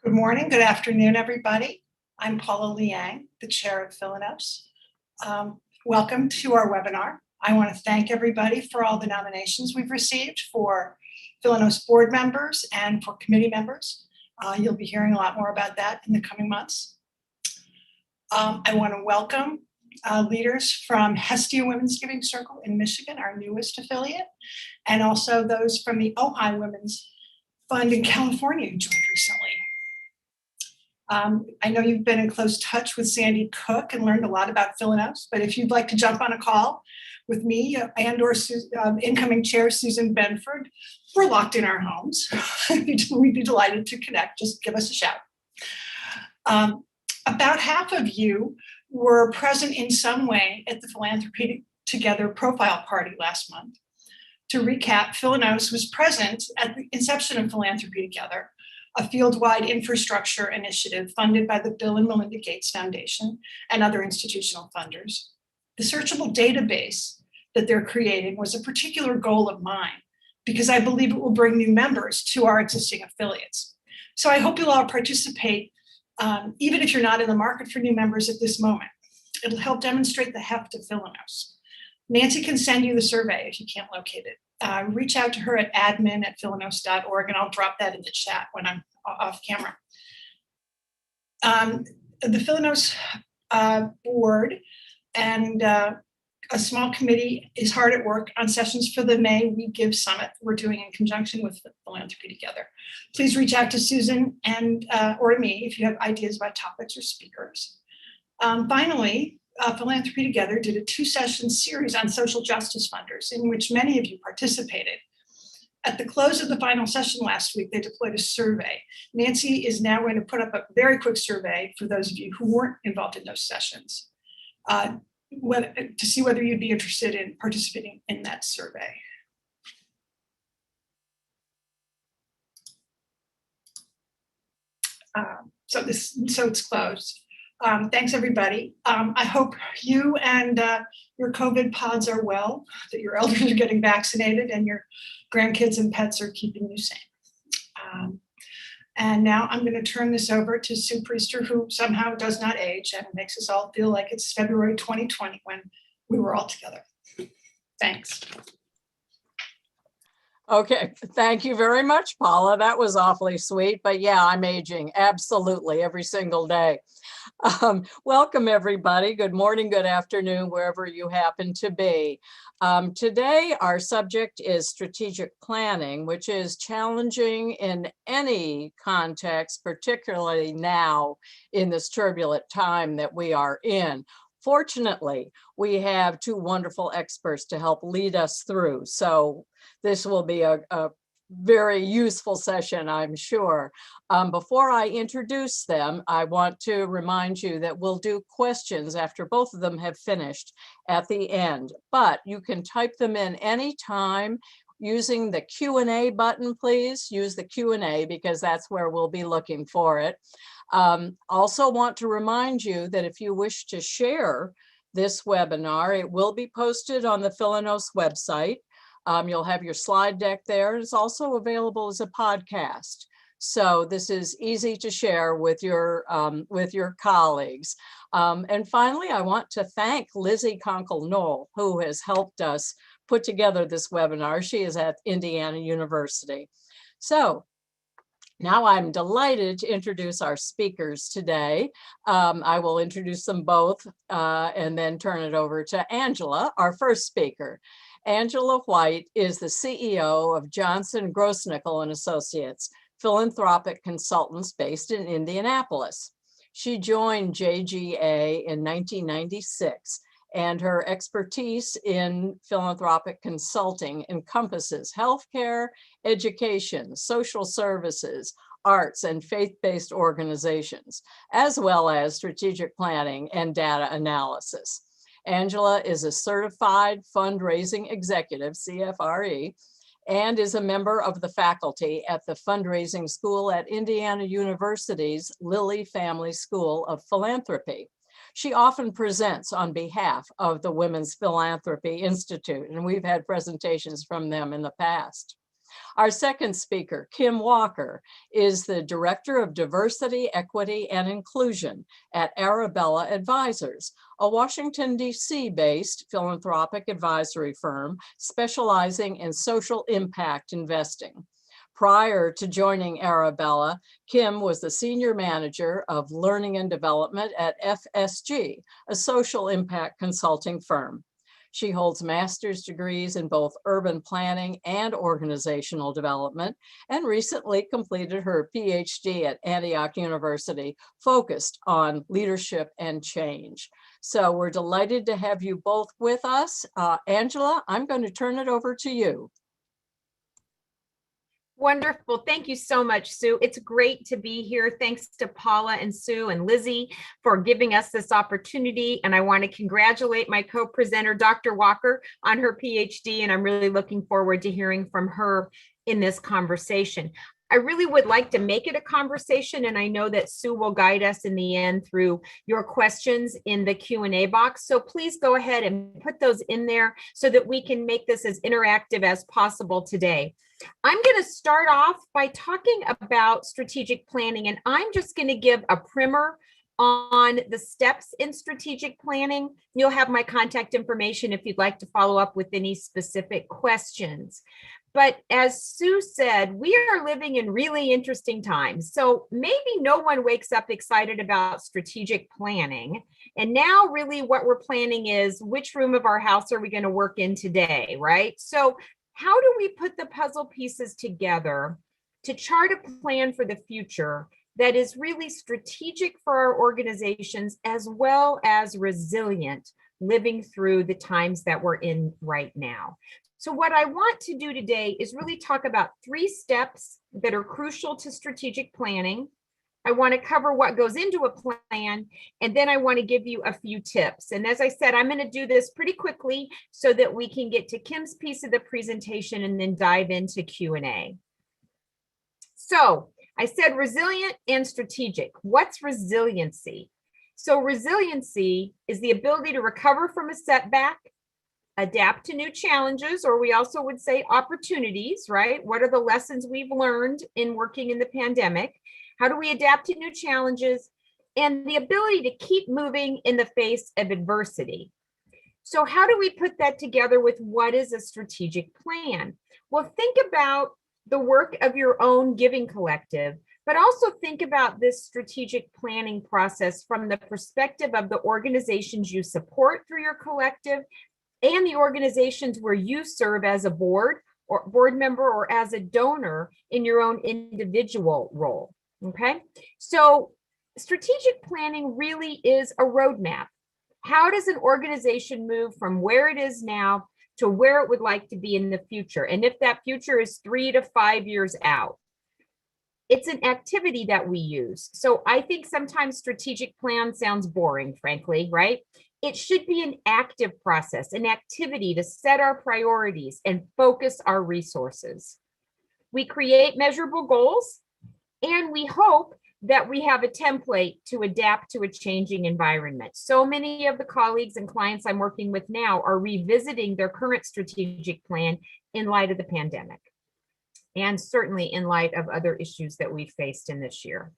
Good morning, good afternoon, everybody. I'm Paula Liang, the chair of Philanos. Welcome to our webinar. I want to thank everybody for all the nominations we've received for Philanos board members and for committee members. You'll be hearing a lot more about that in the coming months. I want to welcome leaders from Hestia Women's Giving Circle in Michigan, our newest affiliate, and also those from the Ojai Women's Fund in California who joined recently. I know you've been in close touch with Sandy Cook and learned a lot about Philanos, but if you'd like to jump on a call with me and or incoming chair Susan Benford, we're locked in our homes. We'd be delighted to connect. Just give us a shout. About half of you were present in some way at the Philanthropy Together profile party last month. To recap, Philanos was present at the inception of Philanthropy Together, a field-wide infrastructure initiative funded by the Bill and Melinda Gates Foundation and other institutional funders. The searchable database that they're creating was a particular goal of mine because I believe it will bring new members to our existing affiliates. So I hope you'll all participate, even if you're not in the market for new members at this moment. It'll help demonstrate the heft of Philanos. Nancy can send you the survey if you can't locate it. Reach out to her at admin@philanos.org and I'll drop that in the chat when I'm off camera. The Philanos board and a small committee is hard at work on sessions for the May We Give Summit we're doing in conjunction with Philanthropy Together. Please reach out to Susan and or me if you have ideas about topics or speakers. Finally, Philanthropy Together did a 2-session series on social justice funders in which many of you participated. At the close of the final session last week, they deployed a survey. Nancy is now going to put up a very quick survey for those of you who weren't involved in those sessions to see whether you'd be interested in participating in that survey. So it's closed. Thanks, everybody. I hope you and your COVID pods are well, that your elders are getting vaccinated and your grandkids and pets are keeping you sane. And now I'm going to turn this over to Sue Priester, who somehow does not age and makes us all feel like it's February 2020 when we were all together. Thanks. Okay, thank you very much, Paula. That was awfully sweet, but yeah, I'm aging absolutely every single day. Welcome, everybody. Good morning, good afternoon, wherever you happen to be. Today, our subject is strategic planning, which is challenging in any context, particularly now in this turbulent time that we are in. Fortunately, we have 2 wonderful experts to help lead us through. So this will be a very useful session, I'm sure. Before I introduce them, I want to remind you that we'll do questions after both of them have finished at the end, but you can type them in anytime using the Q&A button. Please use the Q&A because that's where we'll be looking for it. Also want to remind you that if you wish to share this webinar, it will be posted on the Philanos website. You'll have your slide deck there. It's also available as a podcast. So this is easy to share with your colleagues. And finally, I want to thank Lizzie Conkle-Knoll, who has helped us put together this webinar. She is at Indiana University. So now I'm delighted to introduce our speakers today. I will introduce them both and then turn it over to Angela, our first speaker. Angela White is the CEO of Johnson Grossnickel and Associates, philanthropic consultants based in Indianapolis. She joined JGA in 1996, and her expertise in philanthropic consulting encompasses healthcare, education, social services, arts, and faith-based organizations, as well as strategic planning and data analysis. Angela is a certified fundraising executive, CFRE, and is a member of the faculty at the fundraising school at Indiana University's Lilly Family School of Philanthropy. She often presents on behalf of the Women's Philanthropy Institute, and we've had presentations from them in the past. Our second speaker, Kim Walker, is the Director of Diversity, Equity, and Inclusion at Arabella Advisors, a Washington, D.C.-based philanthropic advisory firm specializing in social impact investing. Prior to joining Arabella, Kim was the Senior Manager of Learning and Development at FSG, a social impact consulting firm. She holds master's degrees in both urban planning and organizational development, and recently completed her PhD at Antioch University, focused on leadership and change. So we're delighted to have you both with us. Angela, I'm going to turn it over to you. Wonderful. Thank you so much, Sue. It's great to be here. Thanks to Paula and Sue and Lizzie for giving us this opportunity. And I want to congratulate my co-presenter, Dr. Walker, on her PhD. And I'm really looking forward to hearing from her in this conversation. I really would like to make it a conversation, and I know that Sue will guide us in the end through your questions in the Q&A box. So please go ahead and put those in there so that we can make this as interactive as possible today. I'm going to start off by talking about strategic planning, and I'm just going to give a primer on the steps in strategic planning. You'll have my contact information if you'd like to follow up with any specific questions. But as Sue said, we are living in really interesting times. So maybe no one wakes up excited about strategic planning. And now really what we're planning is which room of our house are we going to work in today, right? So how do we put the puzzle pieces together to chart a plan for the future that is really strategic for our organizations as well as resilient, living through the times that we're in right now? So what I want to do today is really talk about 3 steps that are crucial to strategic planning. I want to cover what goes into a plan, and then I want to give you a few tips. And as I said, I'm going to do this pretty quickly so that we can get to Kim's piece of the presentation and then dive into Q&A. So I said resilient and strategic. What's resiliency? So resiliency is the ability to recover from a setback, adapt to new challenges, or we also would say opportunities, right? What are the lessons we've learned in working in the pandemic? How do we adapt to new challenges? And the ability to keep moving in the face of adversity. So how do we put that together with what is a strategic plan? Well, think about the work of your own giving collective, but also think about this strategic planning process from the perspective of the organizations you support through your collective and the organizations where you serve as a board or board member or as a donor in your own individual role. Okay, so strategic planning really is a roadmap. How does an organization move from where it is now to where it would like to be in the future? And if that future is 3 to 5 years out, it's an activity that we use. So I think sometimes strategic plan sounds boring, frankly, right? It should be an active process, an activity to set our priorities and focus our resources. We create measurable goals, and we hope that we have a template to adapt to a changing environment. So many of the colleagues and clients I'm working with now are revisiting their current strategic plan in light of the pandemic, and certainly in light of other issues that we faced in this year.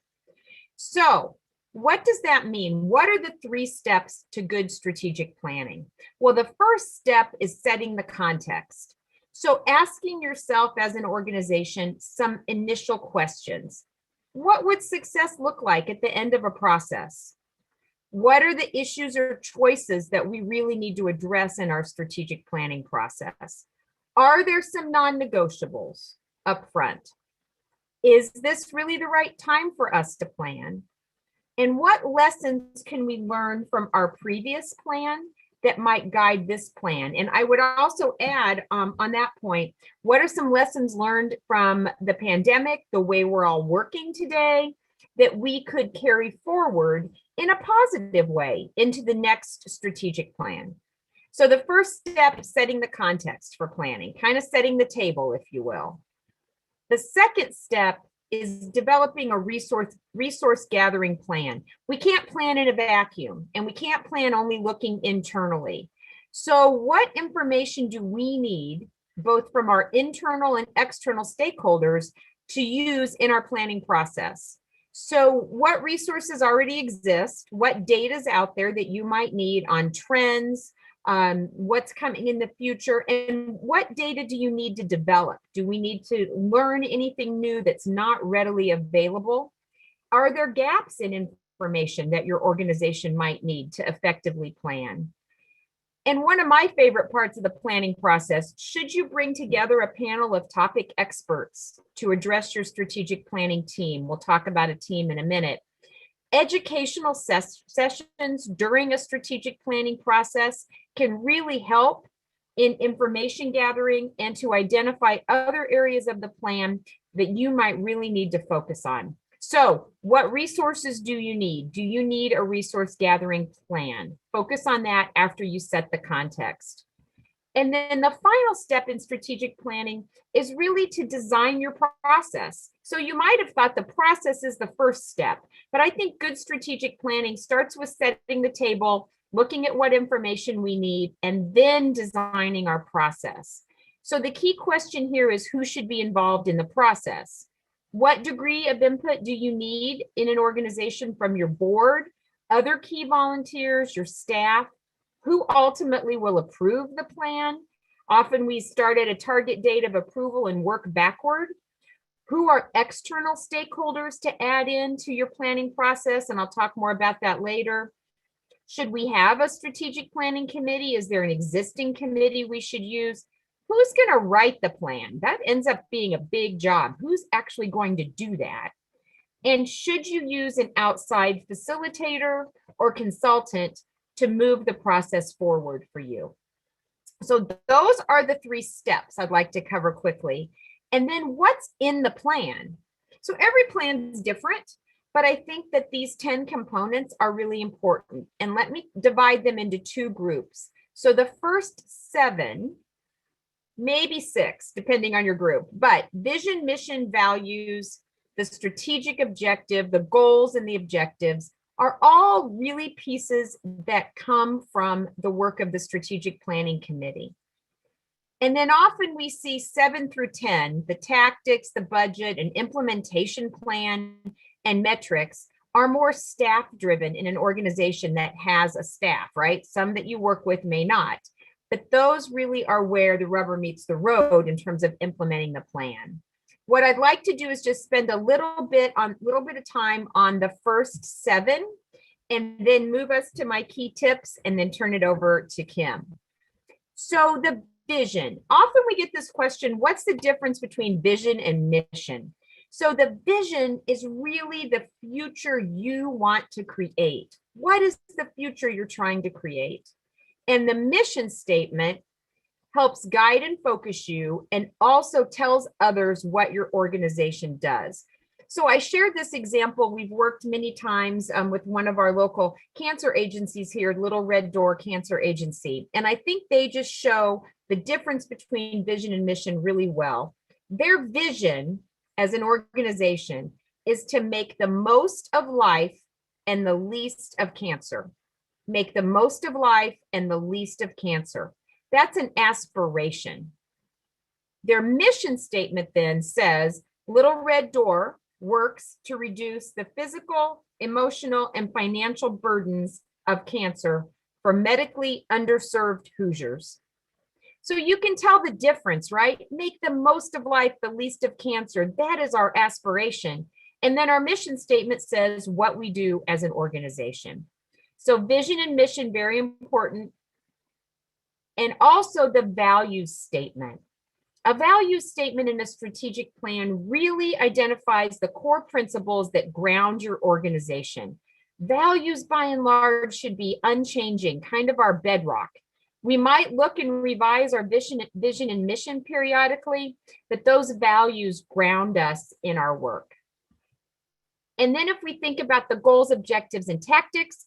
So what does that mean? What are the 3 steps to good strategic planning? Well, the first step is setting the context. So asking yourself as an organization some initial questions. What would success look like at the end of a process? What are the issues or choices that we really need to address in our strategic planning process? Are there some non-negotiables up front? Is this really the right time for us to plan? And what lessons can we learn from our previous plan that might guide this plan? And I would also add on that point, what are some lessons learned from the pandemic, the way we're all working today, that we could carry forward in a positive way into the next strategic plan? So the first step, setting the context for planning, kind of setting the table, if you will. The second step is developing a resource gathering plan. We can't plan in a vacuum, and we can't plan only looking internally. So what information do we need both from our internal and external stakeholders, to use in our planning process. So what resources already exist? What data is out there that you might need on trends, what's coming in the future, and what data do you need to develop? Do we need to learn anything new that's not readily available? Are there gaps in information that your organization might need to effectively plan? And one of my favorite parts of the planning process, should you bring together a panel of topic experts to address your strategic planning team? We'll talk about a team in a minute. Educational sessions during a strategic planning process can really help in information gathering and to identify other areas of the plan that you might really need to focus on. So what resources do you need? Do you need a resource gathering plan? Focus on that after you set the context. And then the final step in strategic planning is really to design your process. So you might have thought the process is the first step, but I think good strategic planning starts with setting the table, looking at what information we need, and then designing our process. So the key question here is who should be involved in the process? What degree of input do you need in an organization from your board, other key volunteers, your staff? Who ultimately will approve the plan? Often we start at a target date of approval and work backward. Who are external stakeholders to add into your planning process? And I'll talk more about that later. Should we have a strategic planning committee? Is there an existing committee we should use? Who's going to write the plan? That ends up being a big job. Who's actually going to do that? And should you use an outside facilitator or consultant to move the process forward for you? So those are the 3 steps I'd like to cover quickly. And then what's in the plan? So every plan is different, but I think that these 10 components are really important. And let me divide them into 2 groups. So the first 7, maybe 6, depending on your group, but vision, mission, values, the strategic objective, the goals and the objectives are all really pieces that come from the work of the strategic planning committee. And then often we see 7 through 10, the tactics, the budget, and implementation plan and metrics are more staff driven in an organization that has a staff, right? Some that you work with may not. But those really are where the rubber meets the road in terms of implementing the plan. What I'd like to do is just spend a little bit of time on the first 7 and then move us to my key tips and then turn it over to Kim. So the vision, often we get this question, what's the difference between vision and mission? So the vision is really the future you want to create. What is the future you're trying to create? And the mission statement helps guide and focus you and also tells others what your organization does. So I shared this example. We've worked many times with one of our local cancer agencies here, Little Red Door Cancer Agency. And I think they just show the difference between vision and mission really well. Their vision as an organization is to make the most of life and the least of cancer. Make the most of life and the least of cancer. That's an aspiration. Their mission statement then says, Little Red Door works to reduce the physical, emotional, and financial burdens of cancer for medically underserved Hoosiers. So you can tell the difference, right? Make the most of life, the least of cancer. That is our aspiration. And then our mission statement says what we do as an organization. So vision and mission, very important. And also the values statement. A values statement in a strategic plan really identifies the core principles that ground your organization. Values, by and large, should be unchanging, kind of our bedrock. We might look and revise our vision and mission periodically, but those values ground us in our work. And then if we think about the goals, objectives, and tactics,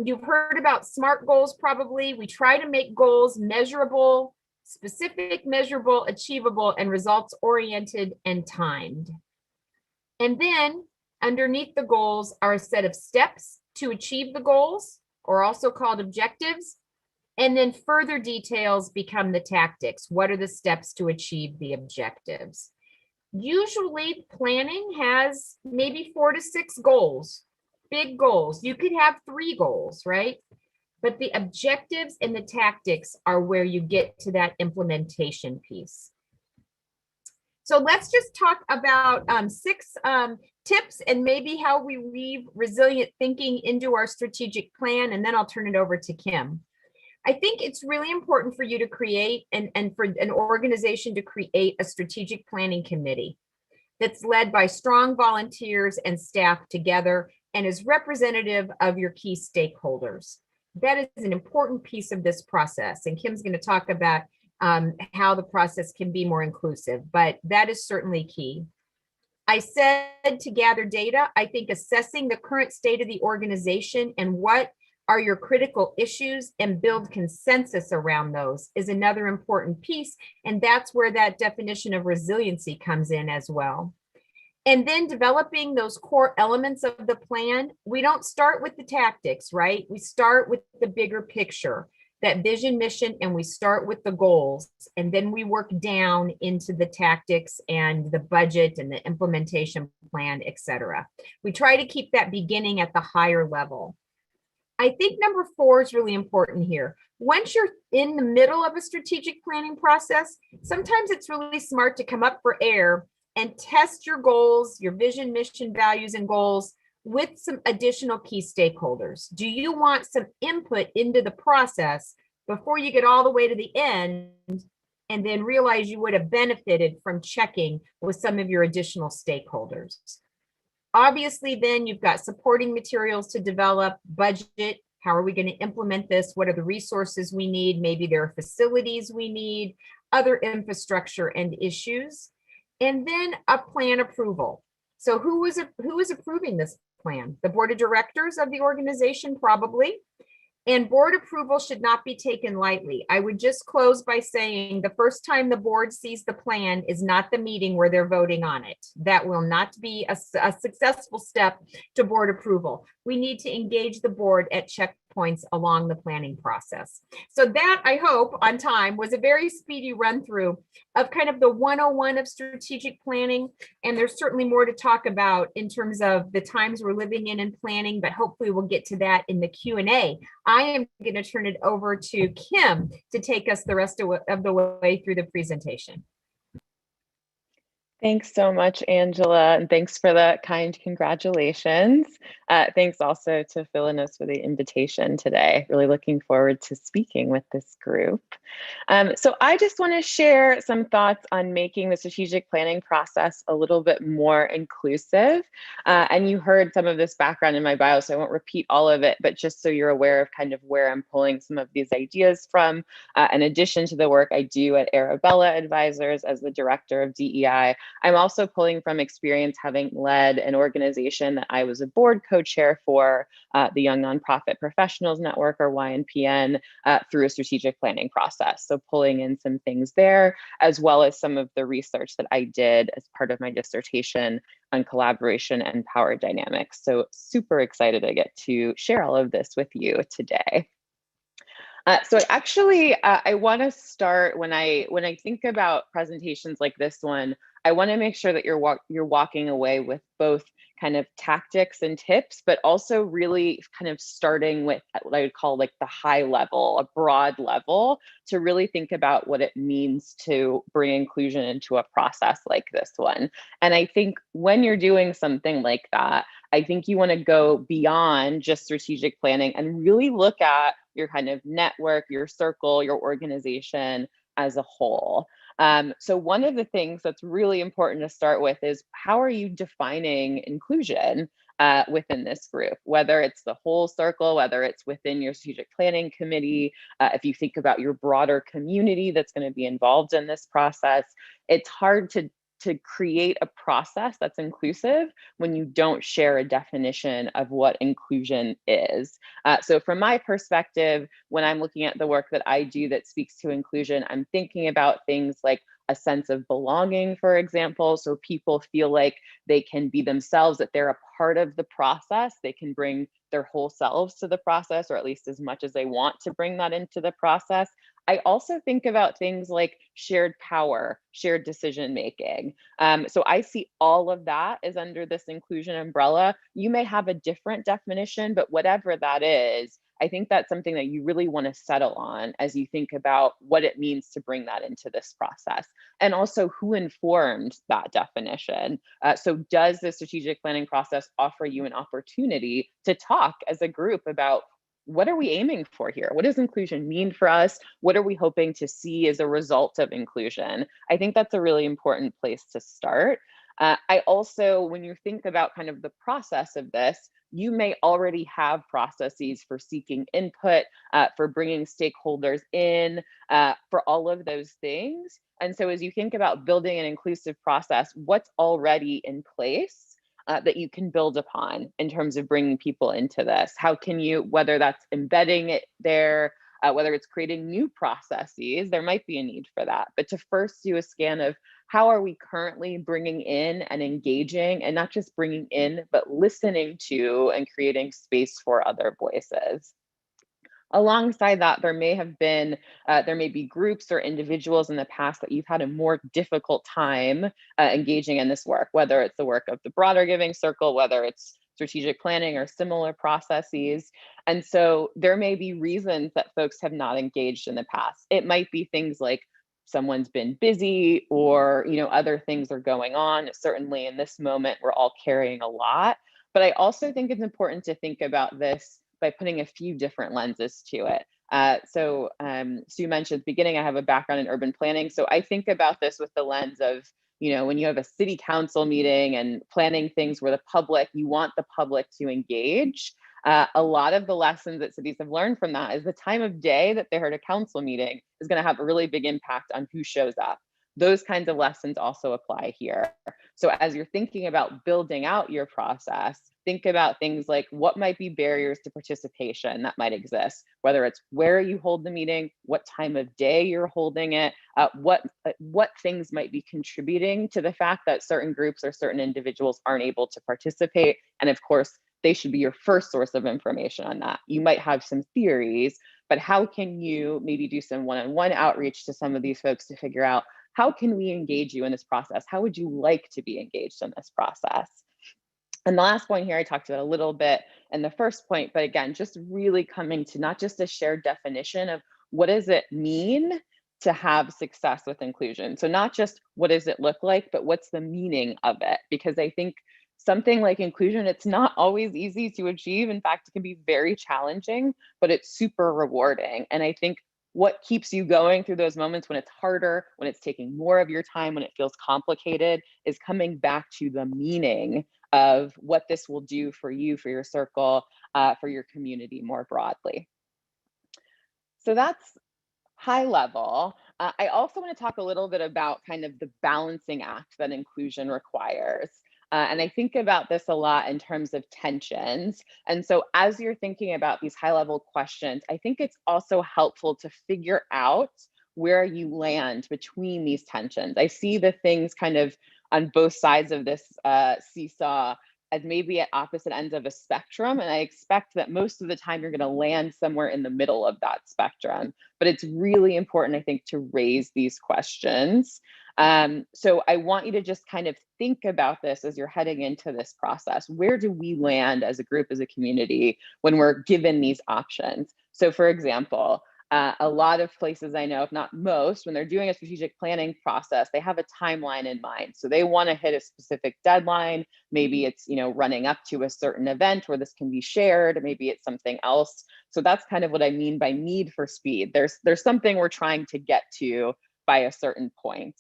you've heard about SMART goals probably. We try to make goals measurable, specific, measurable, achievable, and results-oriented and timed. And then underneath the goals are a set of steps to achieve the goals, or also called objectives. And then further details become the tactics. What are the steps to achieve the objectives? Usually planning has maybe 4 to 6 goals, big goals. You could have 3 goals, right? But the objectives and the tactics are where you get to that implementation piece. So let's just talk about 6 tips and maybe how we weave resilient thinking into our strategic plan, and then I'll turn it over to Kim. I think it's really important for you to create and for an organization to create a strategic planning committee that's led by strong volunteers and staff together and is representative of your key stakeholders. That is an important piece of this process. And Kim's going to talk about how the process can be more inclusive, but that is certainly key. I said to gather data. I think assessing the current state of the organization and what are your critical issues and build consensus around those is another important piece. And that's where that definition of resiliency comes in as well. And then developing those core elements of the plan. We don't start with the tactics, right? We start with the bigger picture, that vision, mission, and we start with the goals. And then we work down into the tactics and the budget and the implementation plan, et cetera. We try to keep that beginning at the higher level. I think number 4 is really important here. Once you're in the middle of a strategic planning process, sometimes it's really smart to come up for air and test your goals, your vision, mission, values, and goals with some additional key stakeholders. Do you want some input into the process before you get all the way to the end and then realize you would have benefited from checking with some of your additional stakeholders? Obviously, then you've got supporting materials to develop, budget. How are we going to implement this? What are the resources we need? Maybe there are facilities we need, other infrastructure and issues, and then a plan approval. So who is approving this plan? The board of directors of the organization, probably. And board approval should not be taken lightly. I would just close by saying the first time the board sees the plan is not the meeting where they're voting on it. That will not be a successful step to board approval. We need to engage the board at checkpoints along the planning process. So that, I hope, on time, was a very speedy run through of kind of the 101 of strategic planning. And there's certainly more to talk about in terms of the times we're living in planning, but hopefully we'll get to that in the Q&A. I am going to turn it over to Kim to take us the rest of the way through the presentation. Thanks so much, Angela, and thanks for the kind congratulations. Thanks also to Philonos for the invitation today. Really looking forward to speaking with this group. So I just want to share some thoughts on making the strategic planning process a little bit more inclusive. And you heard some of this background in my bio, so I won't repeat all of it, but just so you're aware of kind of where I'm pulling some of these ideas from, in addition to the work I do at Arabella Advisors as the director of DEI. I'm also pulling from experience having led an organization that I was a board co-chair for, the Young Nonprofit Professionals Network, or YNPN, through a strategic planning process. So pulling in some things there, as well as some of the research that I did as part of my dissertation on collaboration and power dynamics. So super excited to get to share all of this with you today. So actually, I want to start when I think about presentations like this one. I want to make sure that you're walking away with both kind of tactics and tips, but also really kind of starting with what I would call like the high level, a broad level, to really think about what it means to bring inclusion into a process like this one. And I think when you're doing something like that, I think you want to go beyond just strategic planning and really look at your kind of network, your circle, your organization as a whole. So one of the things that's really important to start with is, how are you defining inclusion within this group? Whether it's the whole circle, whether it's within your strategic planning committee, if you think about your broader community that's going to be involved in this process, it's hard to create a process that's inclusive when you don't share a definition of what inclusion is. So from my perspective, when I'm looking at the work that I do that speaks to inclusion, I'm thinking about things like, a sense of belonging, for example, so people feel like they can be themselves, that they're a part of the process. They can bring their whole selves to the process, or at least as much as they want to bring that into the process. I also think about things like shared power, shared decision making. So I see all of that as under this inclusion umbrella. You may have a different definition, but whatever that is, I think that's something that you really want to settle on as you think about what it means to bring that into this process. And also who informed that definition. So does the strategic planning process offer you an opportunity to talk as a group about what are we aiming for here? What does inclusion mean for us? What are we hoping to see as a result of inclusion? I think that's a really important place to start. I also, when you think about kind of the process of this, you may already have processes for seeking input, for bringing stakeholders in, for all of those things. And so as you think about building an inclusive process, what's already in place that you can build upon in terms of bringing people into this? How can you, whether that's embedding it there, whether it's creating new processes, there might be a need for that. But to first do a scan of how are we currently bringing in and engaging, and not just bringing in, but listening to and creating space for other voices. Alongside that, there may be groups or individuals in the past that you've had a more difficult time engaging in this work, whether it's the work of the broader Giving Circle, whether it's strategic planning or similar processes. And so there may be reasons that folks have not engaged in the past. It might be things like someone's been busy, or other things are going on. Certainly in this moment, we're all carrying a lot. But I also think it's important to think about this by putting a few different lenses to it. Sue mentioned at the beginning, I have a background in urban planning. So I think about this with the lens of, when you have a city council meeting and planning things where you want the public to engage. A lot of the lessons that cities have learned from that is the time of day that they're at a council meeting is going to have a really big impact on who shows up. Those kinds of lessons also apply here. So as you're thinking about building out your process, think about things like what might be barriers to participation that might exist, whether it's where you hold the meeting, what time of day you're holding it, what things might be contributing to the fact that certain groups or certain individuals aren't able to participate. And of course, they should be your first source of information on that. You might have some theories, but how can you maybe do some one-on-one outreach to some of these folks to figure out, how can we engage you in this process? How would you like to be engaged in this process? And the last point here, I talked about a little bit in the first point, but again, just really coming to not just a shared definition of what does it mean to have success with inclusion. So not just what does it look like, but what's the meaning of it? Because I think something like inclusion, it's not always easy to achieve. In fact, it can be very challenging, but it's super rewarding. And I think what keeps you going through those moments when it's harder, when it's taking more of your time, when it feels complicated, is coming back to the meaning of what this will do for you, for your circle, for your community more broadly. So that's high level. I also want to talk a little bit about kind of the balancing act that inclusion requires. And I think about this a lot in terms of tensions. And so as you're thinking about these high level questions, I think it's also helpful to figure out where you land between these tensions. I see the things kind of on both sides of this seesaw as maybe at opposite ends of a spectrum. And I expect that most of the time you're going to land somewhere in the middle of that spectrum. But it's really important, I think, to raise these questions. So I want you to just kind of think about this as you're heading into this process. Where do we land as a group, as a community, when we're given these options? So for example, a lot of places I know, if not most, when they're doing a strategic planning process, they have a timeline in mind. So they want to hit a specific deadline. Maybe it's, running up to a certain event where this can be shared. Maybe it's something else. So that's kind of what I mean by need for speed. There's something we're trying to get to by a certain point.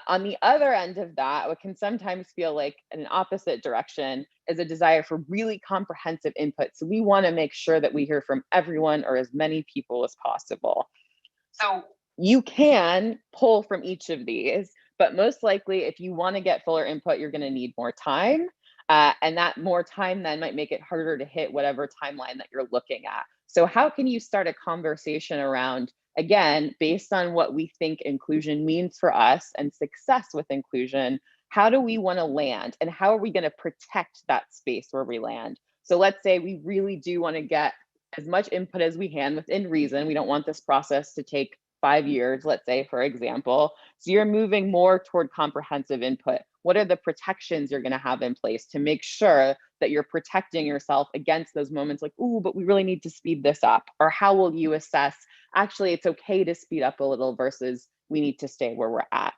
On the other end of that, what can sometimes feel like in an opposite direction is a desire for really comprehensive input. So we want to make sure that we hear from everyone or as many people as possible. So you can pull from each of these, but most likely if you want to get fuller input, you're going to need more time. And that more time then might make it harder to hit whatever timeline that you're looking at. So how can you start a conversation around, again, based on what we think inclusion means for us and success with inclusion, how do we want to land and how are we going to protect that space where we land? So let's say we really do want to get as much input as we can within reason. We don't want this process to take 5 years, let's say, for example. So you're moving more toward comprehensive input. What are the protections you're going to have in place to make sure that you're protecting yourself against those moments like, ooh, but we really need to speed this up? Or how will you assess, actually, it's okay to speed up a little versus we need to stay where we're at?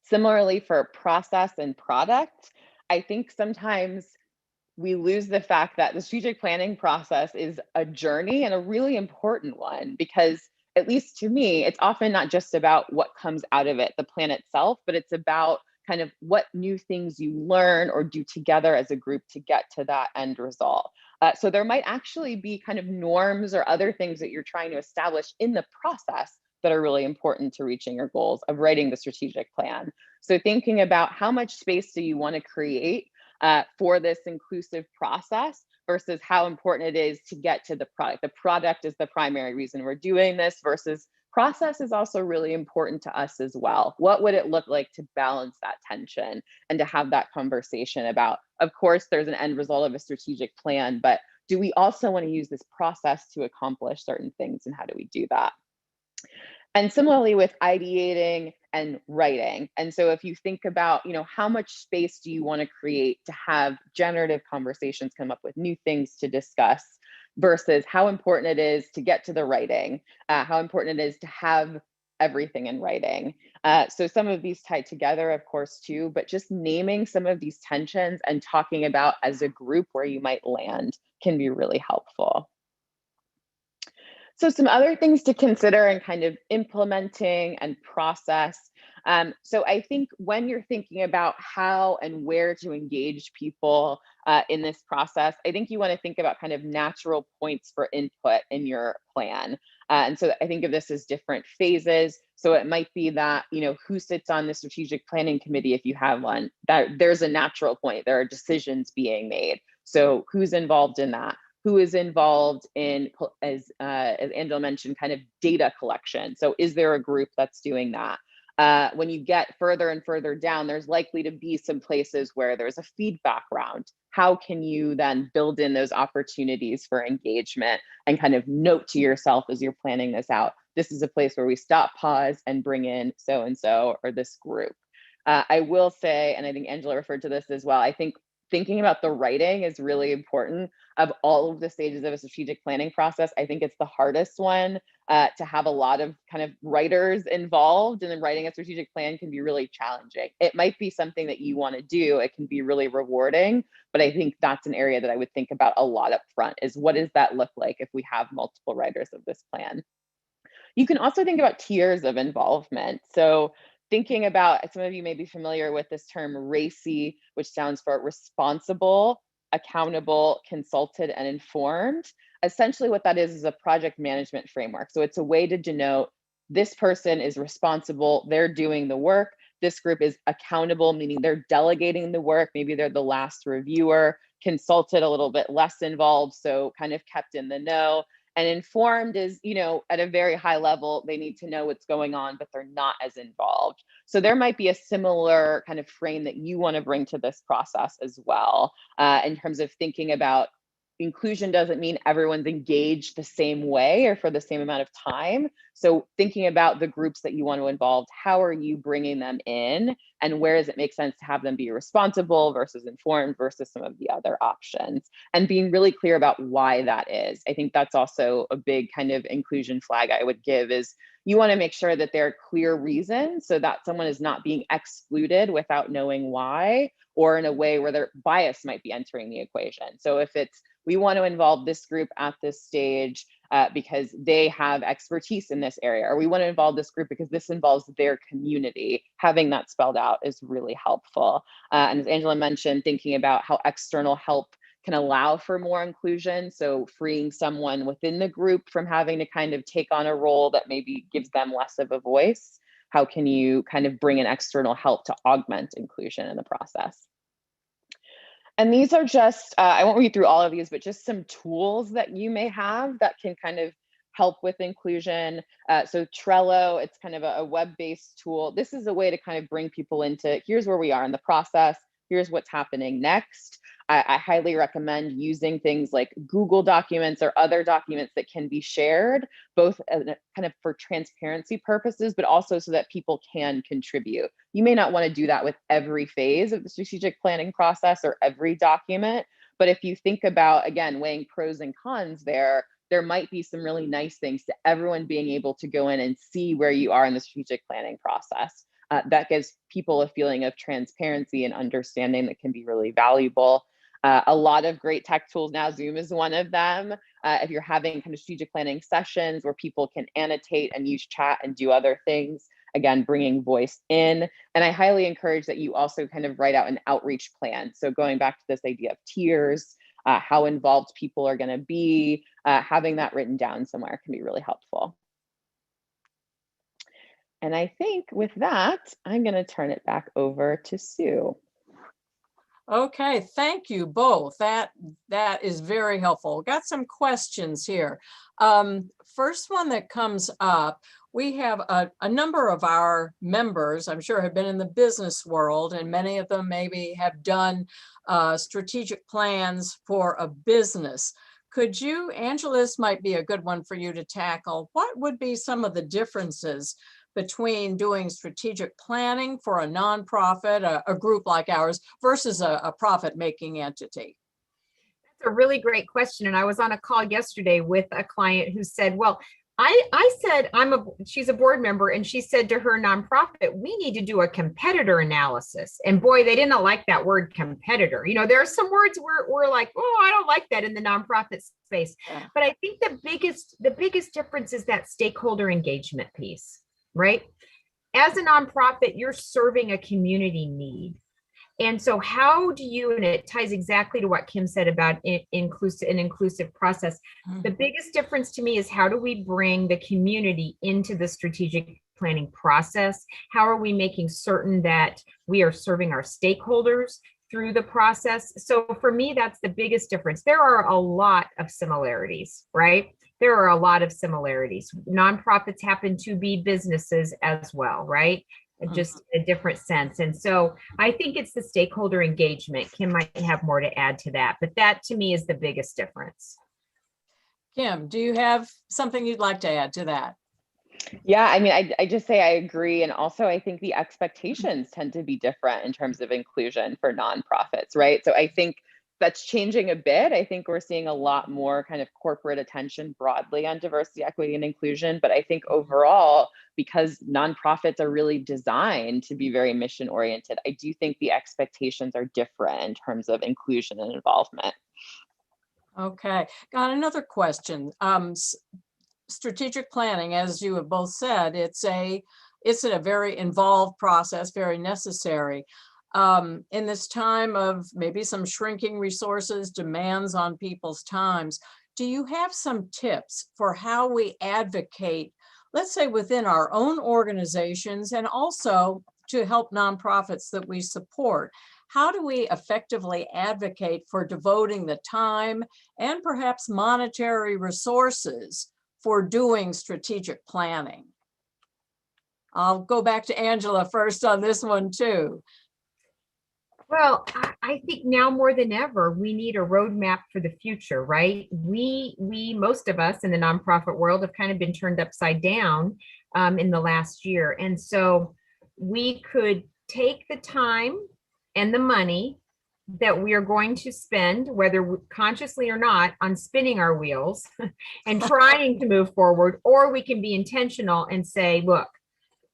Similarly, for process and product, I think sometimes we lose the fact that the strategic planning process is a journey and a really important one, because at least to me, it's often not just about what comes out of it, the plan itself, but it's about kind of what new things you learn or do together as a group to get to that end result. So there might actually be kind of norms or other things that you're trying to establish in the process that are really important to reaching your goals of writing the strategic plan. So thinking about how much space do you want to create for this inclusive process versus how important it is to get to the product. The product is the primary reason we're doing this versus process is also really important to us as well. What would it look like to balance that tension and to have that conversation about, of course, there's an end result of a strategic plan, but do we also want to use this process to accomplish certain things, and how do we do that? And similarly with ideating and writing. And so if you think about, how much space do you want to create to have generative conversations, come up with new things to discuss, versus how important it is to get to the writing, how important it is to have everything in writing. So some of these tie together, of course, too, but just naming some of these tensions and talking about as a group where you might land can be really helpful. So some other things to consider in kind of implementing and process. So I think when you're thinking about how and where to engage people in this process, I think you want to think about kind of natural points for input in your plan. And so I think of this as different phases. So it might be that, who sits on the strategic planning committee if you have one, that there's a natural point, there are decisions being made. So who's involved in that? Who is involved in, as Angela mentioned, kind of data collection? So is there a group that's doing that? When you get further and further down, there's likely to be some places where there's a feedback round. How can you then build in those opportunities for engagement and kind of note to yourself as you're planning this out, this is a place where we stop, pause, and bring in so-and-so or this group. I will say, and I think Angela referred to this as well, I think thinking about the writing is really important. Of all of the stages of a strategic planning process, I think it's the hardest one to have a lot of kind of writers involved, and then writing a strategic plan can be really challenging. It might be something that you want to do. It can be really rewarding, but I think that's an area that I would think about a lot up front, is what does that look like if we have multiple writers of this plan? You can also think about tiers of involvement. So thinking about, some of you may be familiar with this term RACI, which stands for responsible, accountable, consulted, and informed. Essentially what that is a project management framework. So it's a way to denote this person is responsible, they're doing the work. This group is accountable, meaning they're delegating the work. Maybe they're the last reviewer. Consulted, a little bit less involved, so kind of kept in the know. And informed is, at a very high level, they need to know what's going on, but they're not as involved. So there might be a similar kind of frame that you want to bring to this process as well, in terms of thinking about inclusion doesn't mean everyone's engaged the same way or for the same amount of time. So thinking about the groups that you want to involve, how are you bringing them in, and where does it make sense to have them be responsible versus informed versus some of the other options, and being really clear about why that is. I think that's also a big kind of inclusion flag I would give, is you want to make sure that there are clear reasons so that someone is not being excluded without knowing why, or in a way where their bias might be entering the equation. So if it's, we want to involve this group at this stage because they have expertise in this area, or we want to involve this group because this involves their community, having that spelled out is really helpful. And as Angela mentioned, thinking about how external help can allow for more inclusion. So freeing someone within the group from having to kind of take on a role that maybe gives them less of a voice. How can you kind of bring in external help to augment inclusion in the process? And these are just, I won't read through all of these, but just some tools that you may have that can kind of help with inclusion. So Trello, it's kind of a web-based tool. This is a way to kind of bring people into, here's where we are in the process, here's what's happening next. I highly recommend using things like Google Documents or other documents that can be shared, both kind of for transparency purposes, but also so that people can contribute. You may not want to do that with every phase of the strategic planning process or every document, but if you think about, again, weighing pros and cons there might be some really nice things to everyone being able to go in and see where you are in the strategic planning process. That gives people a feeling of transparency and understanding that can be really valuable. A lot of great tech tools now, Zoom is one of them. If you're having kind of strategic planning sessions where people can annotate and use chat and do other things, again, bringing voice in. And I highly encourage that you also kind of write out an outreach plan. So going back to this idea of tiers, how involved people are going to be, having that written down somewhere can be really helpful. And I think with that, I'm going to turn it back over to Sue. Okay, thank you both. That is very helpful. Got some questions here. First one that comes up, we have a number of our members, I'm sure, have been in the business world, and many of them maybe have done strategic plans for a business. Could you, Angela, this might be a good one for you to tackle. What would be some of the differences between doing strategic planning for a nonprofit, a group like ours, versus a profit-making entity? That's a really great question. And I was on a call yesterday with a client who said, well, I said, she's a board member, and she said to her nonprofit, we need to do a competitor analysis. And boy, they didn't like that word competitor. You know, there are some words where we're like, oh, I don't like that in the nonprofit space. Yeah. But I think the biggest difference is that stakeholder engagement piece, right? As a nonprofit, you're serving a community need. And so how do you, and it ties exactly to what Kim said about an inclusive process. The biggest difference to me is, how do we bring the community into the strategic planning process? How are we making certain that we are serving our stakeholders through the process? So for me, that's the biggest difference. There are a lot of similarities, right? There are a lot of similarities. Nonprofits happen to be businesses as well, right? Just a different sense. And so I think it's the stakeholder engagement. Kim might have more to add to that, but that to me is the biggest difference. Kim, do you have something you'd like to add to that? Yeah, I mean, I just say I agree. And also I think the expectations tend to be different in terms of inclusion for nonprofits, right? So I think that's changing a bit. I think we're seeing a lot more kind of corporate attention broadly on diversity, equity, and inclusion. But I think overall, because nonprofits are really designed to be very mission oriented, I do think the expectations are different in terms of inclusion and involvement. Okay, got another question. Strategic planning, as you have both said, it's a very involved process, very necessary. In this time of maybe some shrinking resources, demands on people's times, do you have some tips for how we advocate, let's say within our own organizations, and also to help nonprofits that we support? How do we effectively advocate for devoting the time and perhaps monetary resources for doing strategic planning? I'll go back to Angela first on this one too. Well, I think now more than ever, we need a roadmap for the future, right? Most of us in the nonprofit world have kind of been turned upside down in the last year. And so we could take the time and the money that we are going to spend, whether consciously or not, on spinning our wheels and trying to move forward, or we can be intentional and say, look,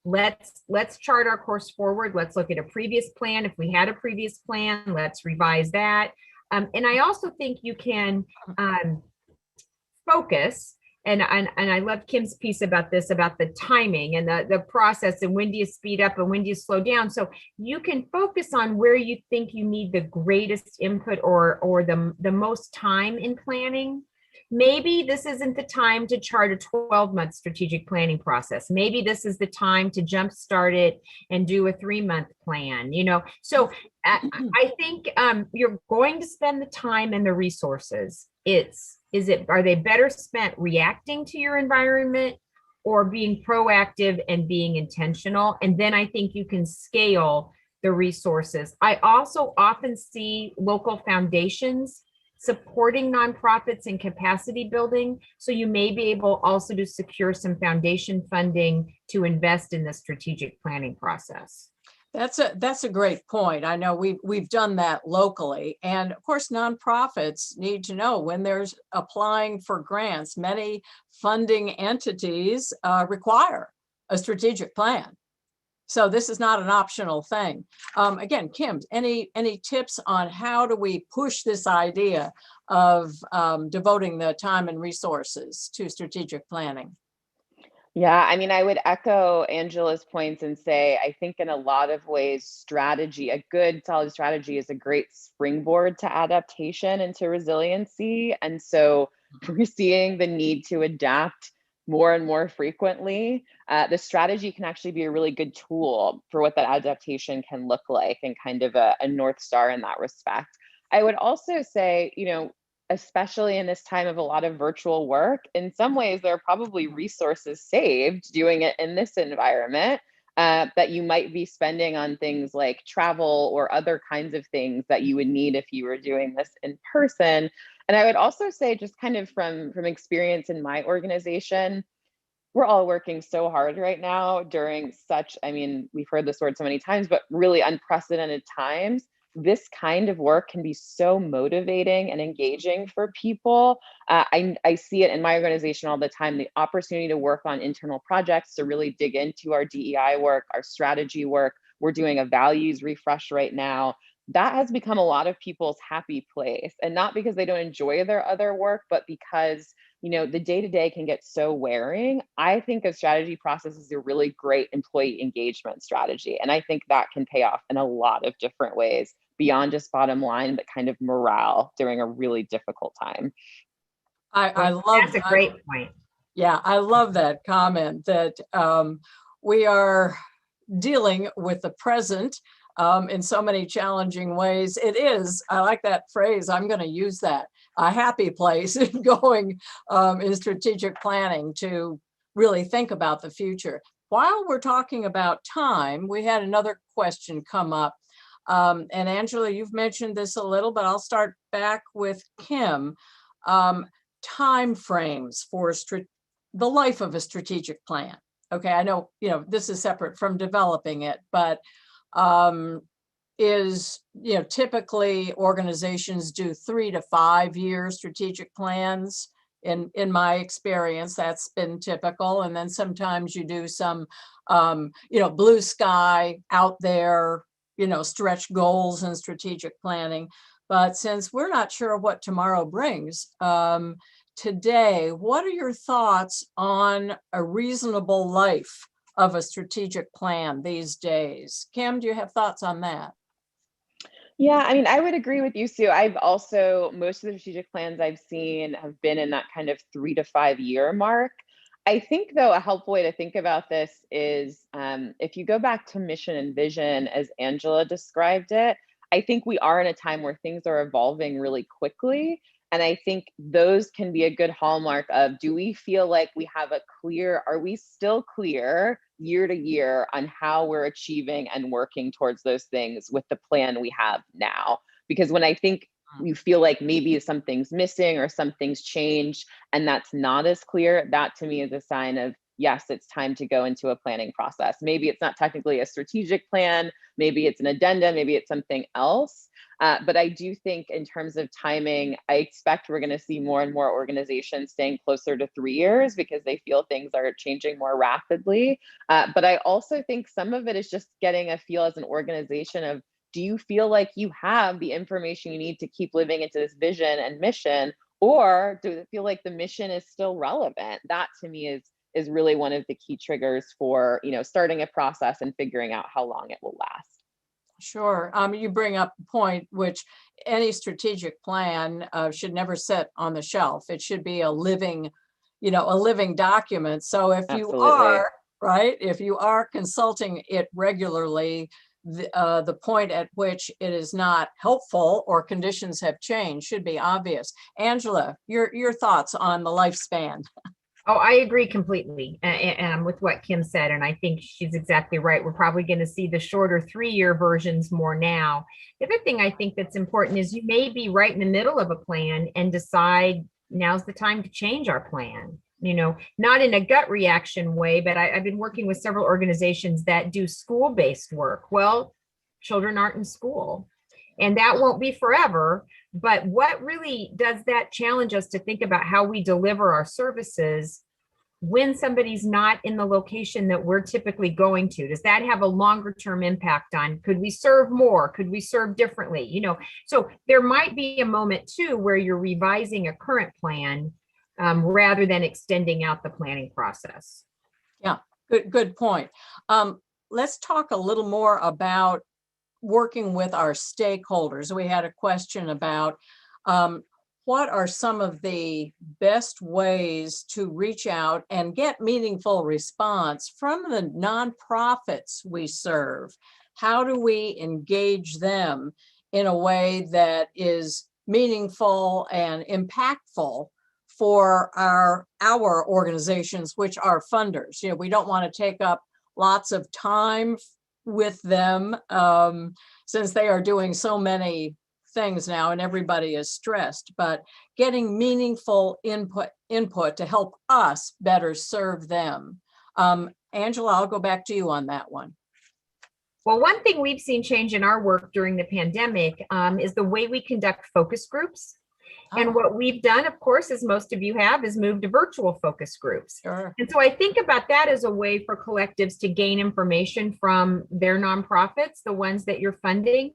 let's chart our course forward. Let's look at a previous plan. If we had a previous plan, let's revise that. And I also think you can focus, and I love Kim's piece about this, about the timing and the process, and when do you speed up and when do you slow down. So you can focus on where you think you need the greatest input or the most time in planning. Maybe this isn't the time to chart a 12-month strategic planning process. Maybe this is the time to jumpstart it and do a 3-month plan, So I think you're going to spend the time and the resources. Are they better spent reacting to your environment or being proactive and being intentional? And then I think you can scale the resources. I also often see local foundations supporting nonprofits in capacity building. So you may be able also to secure some foundation funding to invest in the strategic planning process. That's a great point. I know we've done that locally. And of course, nonprofits need to know when there's applying for grants, many funding entities require a strategic plan. So this is not an optional thing. Again, Kim, any tips on how do we push this idea of devoting the time and resources to strategic planning? Yeah, I mean, I would echo Angela's points and say, I think in a lot of ways, a good solid strategy is a great springboard to adaptation and to resiliency. And so we're seeing the need to adapt more and more frequently. The strategy can actually be a really good tool for what that adaptation can look like and kind of a North Star in that respect. I would also say, especially in this time of a lot of virtual work, in some ways, there are probably resources saved doing it in this environment that you might be spending on things like travel or other kinds of things that you would need if you were doing this in person. And I would also say, just kind of from experience in my organization, we're all working so hard right now during we've heard this word so many times, but really unprecedented times. This kind of work can be so motivating and engaging for people. I see it in my organization all the time, the opportunity to work on internal projects, to really dig into our DEI work, our strategy work. We're doing a values refresh right now. That has become a lot of people's happy place, and not because they don't enjoy their other work, but because the day-to-day can get so wearing. I think a strategy process is a really great employee engagement strategy. And I think that can pay off in a lot of different ways beyond just bottom line, but kind of morale during a really difficult time. I love That's a great point. Yeah, I love that comment that we are dealing with the present in so many challenging ways. It is, I like that phrase, I'm going to use that, a happy place in going in strategic planning to really think about the future. While we're talking about time, we had another question come up. And Angela, you've mentioned this a little, but I'll start back with Kim. Time frames for the life of a strategic plan. Okay, I know, this is separate from developing it, but typically organizations do 3 to 5 year strategic plans. In my experience, that's been typical. And then sometimes you do some, blue sky out there, stretch goals and strategic planning. But since we're not sure what tomorrow brings, today, what are your thoughts on a reasonable life of a strategic plan these days? Kim, do you have thoughts on that? Yeah, I mean, I would agree with you, Sue. Most of the strategic plans I've seen have been in that kind of 3 to 5 year mark. I think, though, a helpful way to think about this is if you go back to mission and vision, as Angela described it, I think we are in a time where things are evolving really quickly. And I think those can be a good hallmark of, do we feel like we have are we still clear year to year on how we're achieving and working towards those things with the plan we have now? Because when I think we feel like maybe something's missing or something's changed and that's not as clear, that to me is a sign of, yes, it's time to go into a planning process. Maybe it's not technically a strategic plan, maybe it's an addenda, maybe it's something else. But I do think in terms of timing, I expect we're going to see more and more organizations staying closer to 3 years because they feel things are changing more rapidly. But I also think some of it is just getting a feel as an organization of, do you feel like you have the information you need to keep living into this vision and mission? Or do it feel like the mission is still relevant? That to me is really one of the key triggers for starting a process and figuring out how long it will last. Sure. You bring up a point which any strategic plan should never sit on the shelf. It should be a living, a living document. So if you Absolutely. are, right, if you are consulting it regularly, the point at which it is not helpful or conditions have changed should be obvious. Angela, your thoughts on the lifespan? Oh, I agree completely with what Kim said, and I think she's exactly right. We're probably going to see the shorter 3-year versions more now. The other thing I think that's important is you may be right in the middle of a plan and decide now's the time to change our plan. Not in a gut reaction way, but I've been working with several organizations that do school-based work. Well, children aren't in school, and that won't be forever. But what really does that challenge us to think about how we deliver our services when somebody's not in the location that we're typically going to? Does that have a longer term impact on, could we serve more? Could we serve differently? So there might be a moment too where you're revising a current plan rather than extending out the planning process. Yeah, good point. Let's talk a little more about working with our stakeholders. We had a question about what are some of the best ways to reach out and get meaningful response from the nonprofits we serve? How do we engage them in a way that is meaningful and impactful for our organizations, which are funders? We don't want to take up lots of time with them since they are doing so many things now and everybody is stressed, but getting meaningful input to help us better serve them. Angela, I'll go back to you on that one. Well, one thing we've seen change in our work during the pandemic is the way we conduct focus groups. And what we've done, of course, as most of you have, is moved to virtual focus groups. Sure. And so I think about that as a way for collectives to gain information from their nonprofits, the ones that you're funding.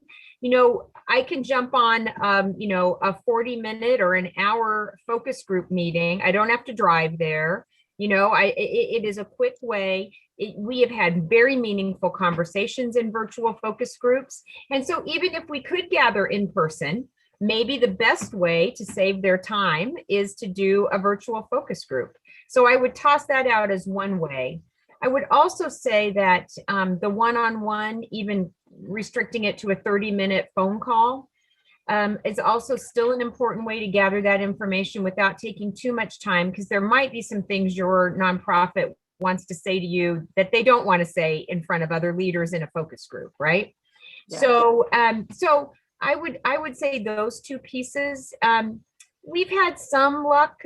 I can jump on, a 40-minute or an hour focus group meeting. I don't have to drive there. It is a quick way. We have had very meaningful conversations in virtual focus groups. And so even if we could gather in person, maybe the best way to save their time is to do a virtual focus group. So I would toss that out as one way. I would also say that the one-on-one, even restricting it to a 30-minute phone call, is also still an important way to gather that information without taking too much time, because there might be some things your nonprofit wants to say to you that they don't want to say in front of other leaders in a focus group, right? Yeah. So I would say those two pieces. We've had some luck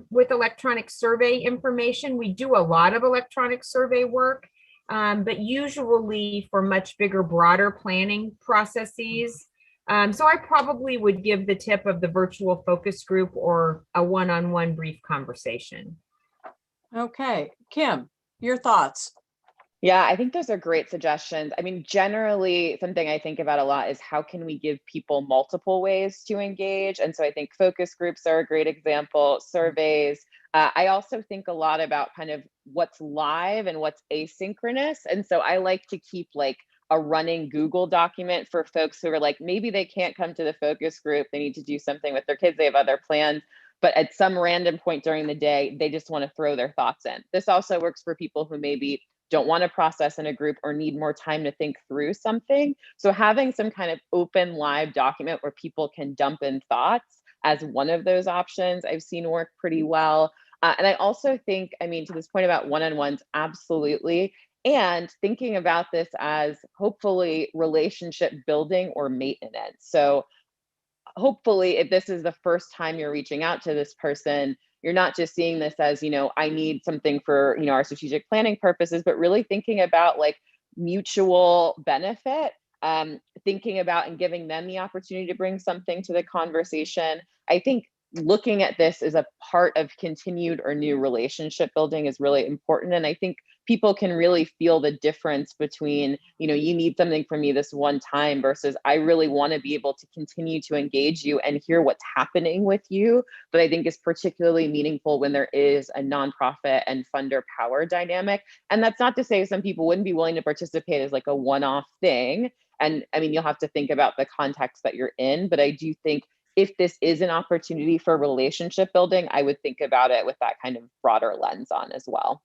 with electronic survey information. We do a lot of electronic survey work, but usually for much bigger, broader planning processes. So I probably would give the tip of the virtual focus group or a one-on-one brief conversation. Okay, Kim, your thoughts? Yeah, I think those are great suggestions. I mean, generally, something I think about a lot is how can we give people multiple ways to engage? And so I think focus groups are a great example, surveys. I also think a lot about kind of what's live and what's asynchronous. And so I like to keep like a running Google document for folks who are like, maybe they can't come to the focus group, they need to do something with their kids, they have other plans, but at some random point during the day, they just want to throw their thoughts in. This also works for people who maybe don't want to process in a group or need more time to think through something. So having some kind of open live document where people can dump in thoughts as one of those options I've seen work pretty well. And I also think, I mean, to this point about one-on-ones, absolutely. And thinking about this as hopefully relationship building or maintenance. So hopefully if this is the first time you're reaching out to this person, you're not just seeing this as, I need something for, our strategic planning purposes, but really thinking about like mutual benefit, thinking about and giving them the opportunity to bring something to the conversation. I think looking at this as a part of continued or new relationship building is really important. And I think people can really feel the difference between, you need something from me this one time versus I really want to be able to continue to engage you and hear what's happening with you. But I think is particularly meaningful when there is a nonprofit and funder power dynamic. And that's not to say some people wouldn't be willing to participate as like a one-off thing. And I mean, you'll have to think about the context that you're in, but I do think if this is an opportunity for relationship building, I would think about it with that kind of broader lens on as well.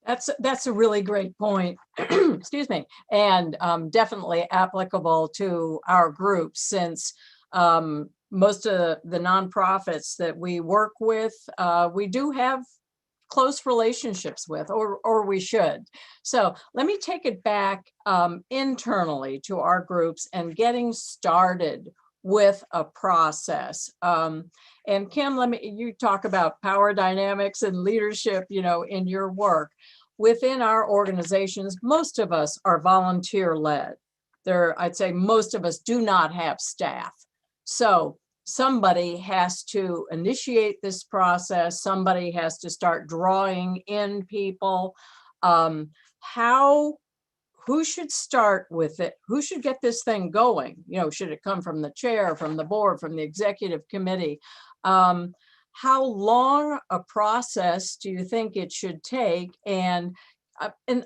That's a really great point. Excuse me. And definitely applicable to our group, since most of the nonprofits that we work with, we do have close relationships with, or we should. So let me take it back internally to our groups and getting started with a process. And Kim, you talk about power dynamics and leadership, in your work. Within our organizations, most of us are volunteer led. I'd say most of us do not have staff. So somebody has to initiate this process. Somebody has to start drawing in people. Who should start with it? Who should get this thing going? Should it come from the chair, from the board, from the executive committee? How long a process do you think it should take? And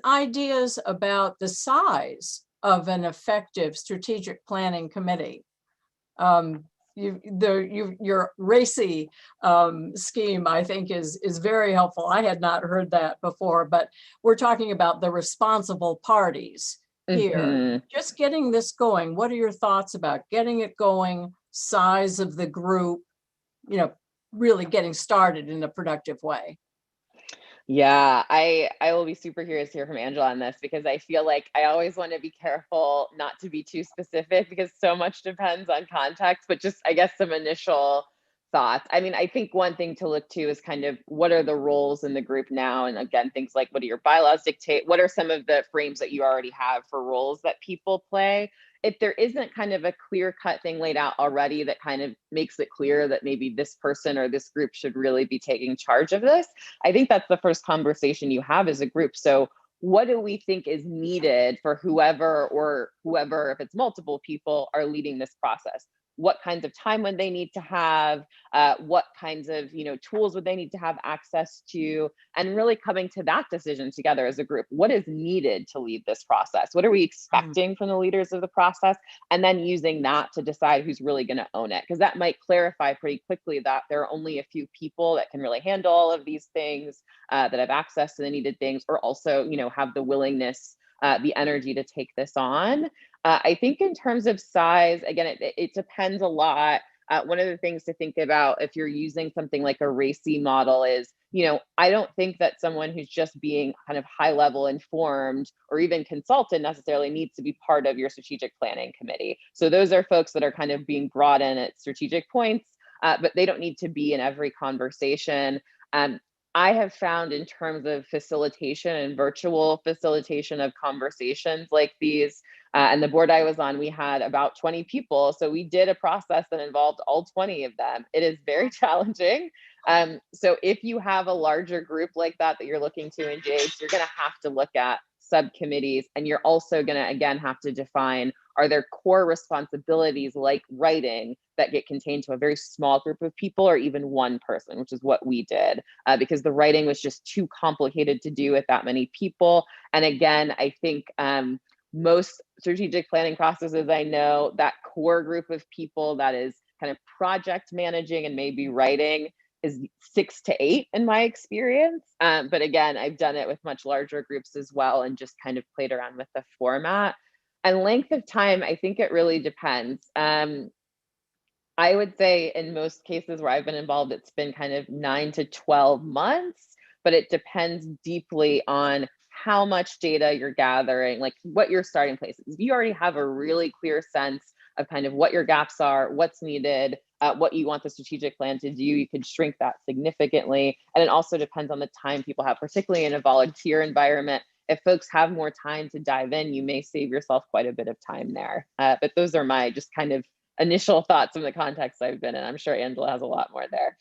ideas about the size of an effective strategic planning committee. Your RACI scheme, I think, is very helpful. I had not heard that before, but we're talking about the responsible parties here. Mm-hmm. Just getting this going. What are your thoughts about getting it going, size of the group, really getting started in a productive way? Yeah, I will be super curious to hear from Angela on this, because I feel like I always want to be careful not to be too specific, because so much depends on context, but just, I guess, some initial thoughts. I mean, I think one thing to look to is kind of what are the roles in the group now? And again, things like, what do your bylaws dictate? What are some of the frames that you already have for roles that people play? If there isn't kind of a clear-cut thing laid out already that kind of makes it clear that maybe this person or this group should really be taking charge of this, I think that's the first conversation you have as a group. So what do we think is needed for whoever, if it's multiple people, are leading this process? What kinds of time would they need to have? What kinds of tools would they need to have access to? And really coming to that decision together as a group. What is needed to lead this process? What are we expecting from the leaders of the process? And then using that to decide who's really going to own it. Because that might clarify pretty quickly that there are only a few people that can really handle all of these things, that have access to the needed things, or also have the willingness, the energy to take this on. I think in terms of size, again, it depends a lot. One of the things to think about if you're using something like a RACI model is, I don't think that someone who's just being kind of high level informed or even consulted necessarily needs to be part of your strategic planning committee. So those are folks that are kind of being brought in at strategic points, but they don't need to be in every conversation. I have found in terms of facilitation and virtual facilitation of conversations like these, and the board I was on, we had about 20 people. So we did a process that involved all 20 of them. It is very challenging. So if you have a larger group like that you're looking to engage, you're going to have to look at subcommittees, and you're also going to, again, have to define, are there core responsibilities like writing that get contained to a very small group of people, or even one person, which is what we did, because the writing was just too complicated to do with that many people. And again, I think most strategic planning processes, I know that core group of people that is kind of project managing and maybe writing is 6 to 8 in my experience. But again, I've done it with much larger groups as well, and just kind of played around with the format. And length of time, I think it really depends. I would say in most cases where I've been involved, it's been kind of 9 to 12 months, but it depends deeply on how much data you're gathering, like what your starting place is. If you already have a really clear sense of kind of what your gaps are, what's needed, what you want the strategic plan to do, you can shrink that significantly. And it also depends on the time people have, particularly in a volunteer environment. If folks have more time to dive in, you may save yourself quite a bit of time there. But those are my just kind of initial thoughts from the context I've been in. I'm sure Angela has a lot more there.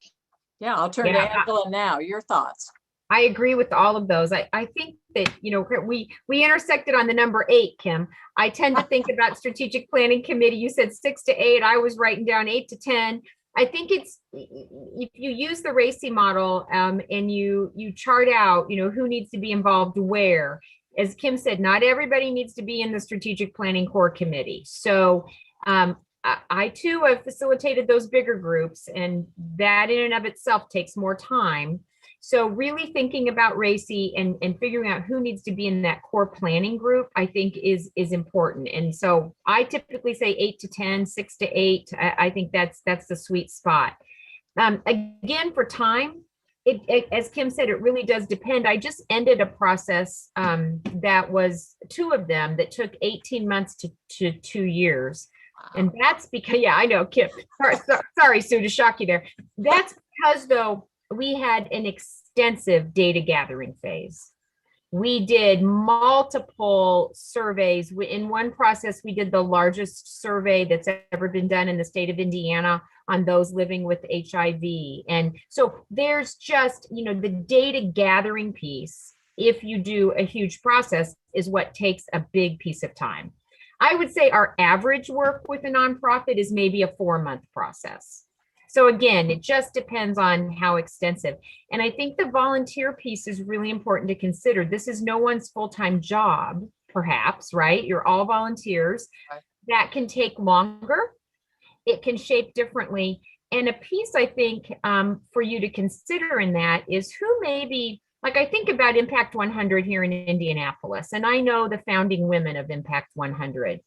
Yeah, I'll turn to Angela now. Your thoughts? I agree with all of those. I think that, we intersected on the number 8, Kim. I tend to think about strategic planning committee. You said 6 to 8. I was writing down 8 to 10. I think it's, if you use the RACI model, and you chart out, who needs to be involved where, as Kim said, not everybody needs to be in the strategic planning core committee. So I too have facilitated those bigger groups, and that in and of itself takes more time. So really thinking about RACI and figuring out who needs to be in that core planning group, I think is important. And so I typically say 8 to 10, 6 to 8. I think that's the sweet spot. Again, for time, as Kim said, it really does depend. I just ended a process that was 2 of them that took 18 months to 2 years. And that's because, yeah, I know, Kim, sorry, Sue, to shock you there. That's because, though, we had an extensive data gathering phase. We did multiple surveys. In one process, we did the largest survey that's ever been done in the state of Indiana on those living with HIV. And so there's just, the data gathering piece, if you do a huge process, is what takes a big piece of time. I would say our average work with a nonprofit is maybe a 4-month process. So again, it just depends on how extensive. And I think the volunteer piece is really important to consider. This is no one's full-time job, perhaps, right? You're all volunteers. That can take longer. It can shape differently. And a piece I think for you to consider in that is who maybe, like I think about Impact 100 here in Indianapolis, and I know the founding women of Impact 100.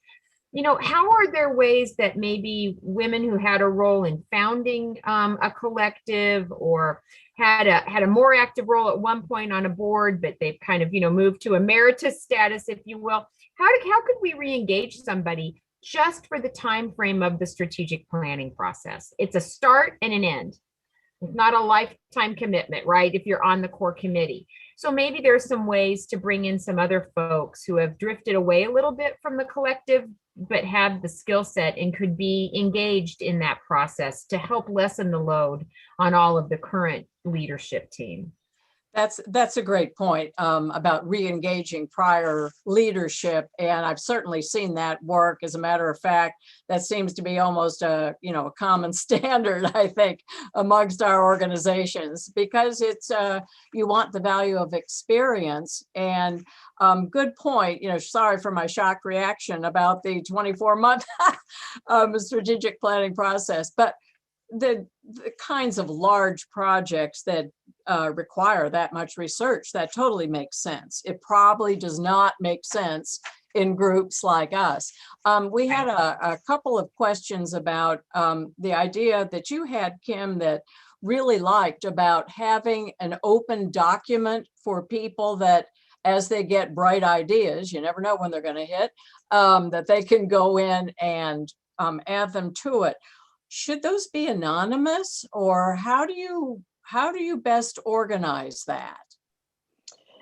How are there ways that maybe women who had a role in founding a collective or had a more active role at one point on a board, but they've kind of, moved to emeritus status, if you will. How could we re-engage somebody just for the time frame of the strategic planning process? It's a start and an end. It's not a lifetime commitment, right? If you're on the core committee. So maybe there's some ways to bring in some other folks who have drifted away a little bit from the collective, but have the skill set and could be engaged in that process to help lessen the load on all of the current leadership team. That's a great point about re-engaging prior leadership, and I've certainly seen that work. As a matter of fact, that seems to be almost a common standard, I think, amongst our organizations, because it's you want the value of experience. And good point. Sorry for my shock reaction about the 24-month strategic planning process, but the kinds of large projects that require that much research, that totally makes sense. It probably does not make sense in groups like us. We had a couple of questions about the idea that you had, Kim, that really liked about having an open document for people that, as they get bright ideas, you never know when they're going to hit, that they can go in and add them to it. Should those be anonymous, or how do you best organize that?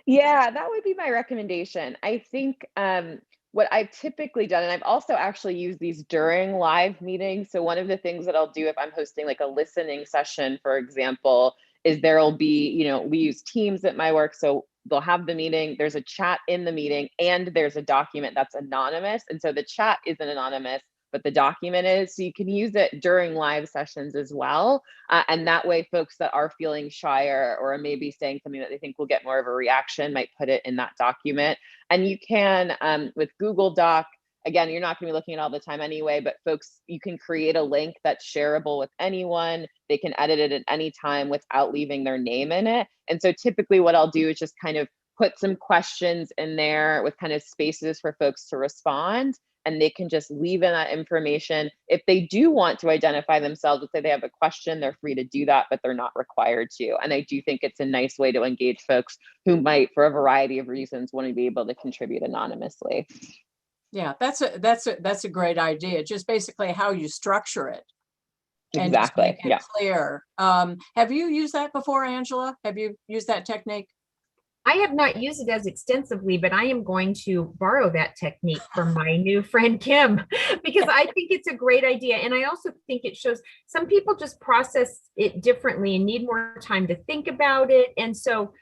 Yeah, that would be my recommendation. I think what I've typically done, and I've also actually used these during live meetings. So one of the things that I'll do if I'm hosting like a listening session, for example, is there'll be, we use Teams at my work. So they'll have the meeting, there's a chat in the meeting, and there's a document that's anonymous. And so the chat isn't anonymous, but the document is, so you can use it during live sessions as well. And that way folks that are feeling shyer or maybe saying something that they think will get more of a reaction might put it in that document. And you can, with Google Doc, again, you're not going to be looking at it all the time anyway, but folks, you can create a link that's shareable with anyone. They can edit it at any time without leaving their name in it. And so typically what I'll do is just kind of put some questions in there with kind of spaces for folks to respond. And they can just leave in that information. If they do want to identify themselves, let's say they have a question, they're free to do that, but they're not required to. And I do think it's a nice way to engage folks who might, for a variety of reasons, want to be able to contribute anonymously. Yeah, that's a great idea. Just basically how you structure it. And exactly. just make it clear. Have you used that before, Angela? Have you used that technique? I have not used it as extensively, but I am going to borrow that technique from my new friend, Kim, because I think it's a great idea. And I also think it shows some people just process it differently and need more time to think about it. And so,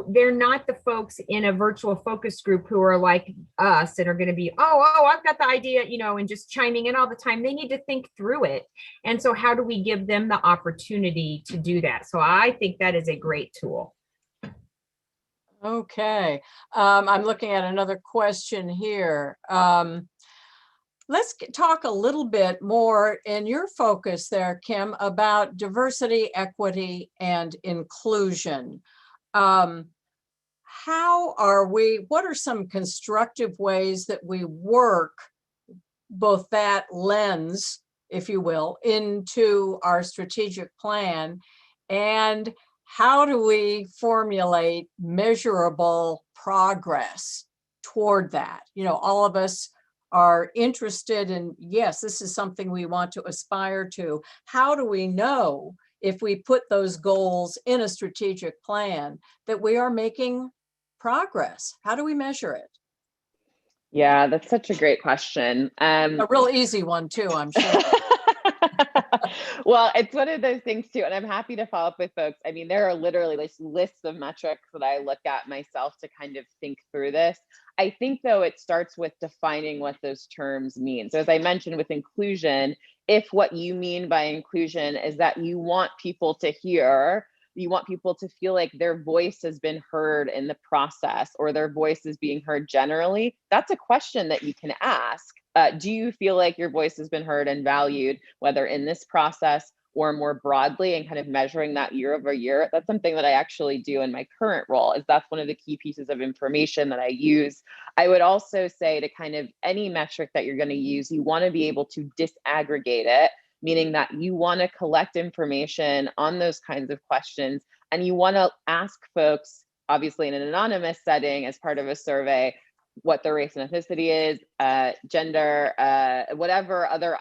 they're not the folks in a virtual focus group who are like us and are going to be, oh, I've got the idea, and just chiming in all the time. They need to think through it. And so how do we give them the opportunity to do that? So I think that is a great tool. Okay, I'm looking at another question here. Let's talk a little bit more in your focus there, Kim, about diversity, equity, and inclusion. What are some constructive ways that we work both that lens, if you will, into our strategic plan? And how do we formulate measurable progress toward that? You know, all of us are interested in, yes, this is something we want to aspire to. How do we know if we put those goals in a strategic plan that we are making progress? How do we measure it? Yeah, that's such a great question. A real easy one too, I'm sure. Well, it's one of those things too, and I'm happy to follow up with folks. I mean, there are literally like lists of metrics that I look at myself to kind of think through this. I think though it starts with defining what those terms mean. So as I mentioned with inclusion, if what you mean by inclusion is that you want people to hear, you want people to feel like their voice has been heard in the process or their voice is being heard generally, that's a question that you can ask. Do you feel like your voice has been heard and valued, whether in this process or more broadly, and kind of measuring that year over year? That's something that I actually do in my current role, is that's one of the key pieces of information that I use. I would also say to kind of any metric that you're going to use, you want to be able to disaggregate it, meaning that you want to collect information on those kinds of questions and you want to ask folks, obviously in an anonymous setting as part of a survey, what their race and ethnicity is, gender, whatever other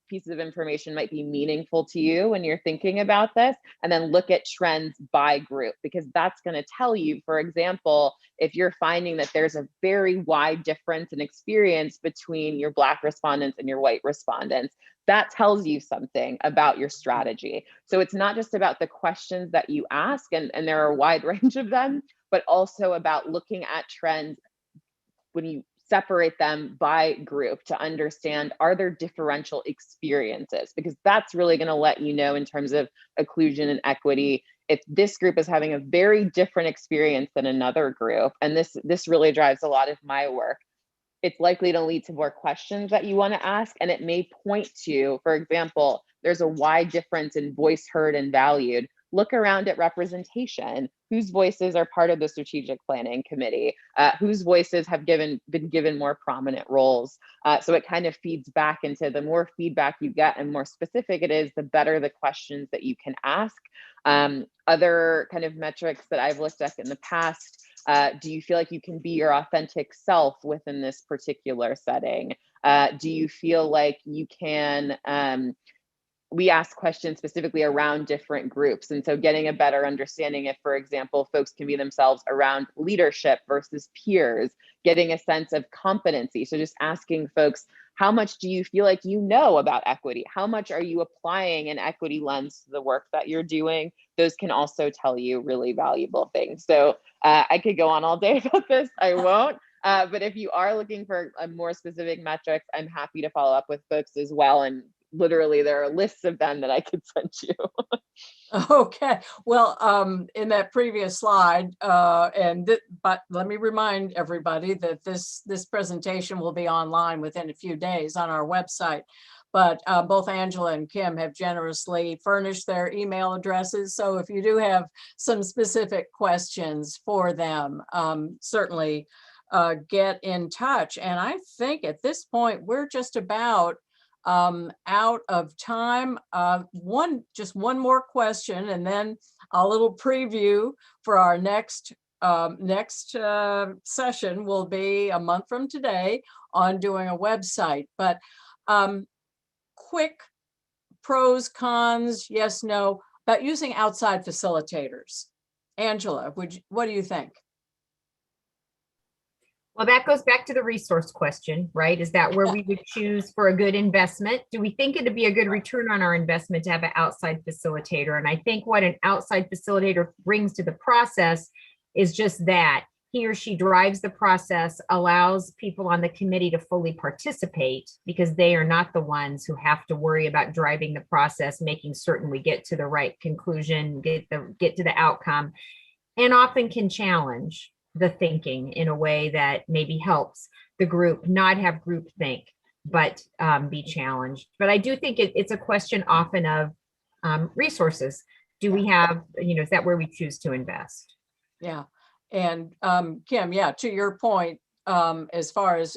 pieces of information might be meaningful to you when you're thinking about this, and then look at trends by group, because that's going to tell you, for example, if you're finding that there's a very wide difference in experience between your Black respondents and your white respondents, that tells you something about your strategy. So it's not just about the questions that you ask, and there are a wide range of them, but also about looking at trends when you separate them by group to understand, are there differential experiences? Because that's really going to let you know in terms of inclusion and equity, if this group is having a very different experience than another group, and this really drives a lot of my work, it's likely to lead to more questions that you want to ask. And it may point to, for example, there's a wide difference in voice heard and valued. Look around at representation. Whose voices are part of the strategic planning committee? Whose voices have been given more prominent roles? So it kind of feeds back into, the more feedback you get and more specific it is, the better the questions that you can ask. Other kind of metrics that I've looked at in the past, do you feel like you can be your authentic self within this particular setting? Do you feel like you can, we ask questions specifically around different groups. And so getting a better understanding if, for example, folks can be themselves around leadership versus peers, getting a sense of competency. So just asking folks, how much do you feel like you know about equity? How much are you applying an equity lens to the work that you're doing? Those can also tell you really valuable things. So I could go on all day about this. I won't. But if you are looking for a more specific metrics, I'm happy to follow up with folks as well. And literally, there are lists of them that I could send you. Okay, well, in that previous slide, but let me remind everybody that this presentation will be online within a few days on our website. But both Angela and Kim have generously furnished their email addresses. So if you do have some specific questions for them, certainly get in touch. And I think at this point, we're just about out of time. Just one more question, and then a little preview for our next session will be a month from today on doing a website. But quick pros, cons, yes, no, about using outside facilitators. Angela, what do you think? Well, that goes back to the resource question, right? Is that where we would choose for a good investment? Do we think it'd be a good return on our investment to have an outside facilitator? And I think what an outside facilitator brings to the process is just that. He or she drives the process, allows people on the committee to fully participate because they are not the ones who have to worry about driving the process, making certain we get to the right conclusion, get to the outcome, and often can challenge. the thinking in a way that maybe helps the group not have group think, but be challenged. But I do think it's a question often of resources. Do we have, is that where we choose to invest? Yeah. And Kim, yeah, to your point, as far as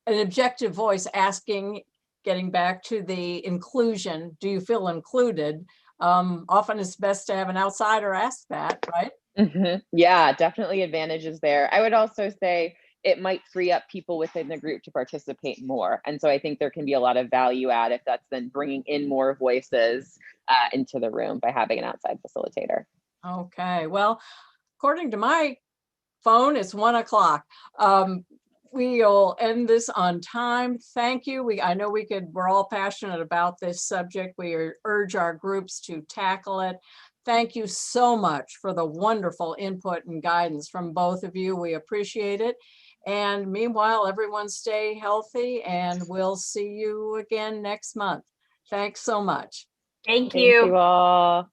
an objective voice asking, getting back to the inclusion, do you feel included? Often it's best to have an outsider ask that, right? Yeah, definitely advantages there. I would also say it might free up people within the group to participate more. And so I think there can be a lot of value add if that's then bringing in more voices into the room by having an outside facilitator. Okay, well, according to my phone, it's 1 o'clock. We'll end this on time. Thank you. I know we're all passionate about this subject. We urge our groups to tackle it. Thank you so much for the wonderful input and guidance from both of you. We appreciate it. And meanwhile, everyone stay healthy, and we'll see you again next month. Thanks so much. Thank Thank you all.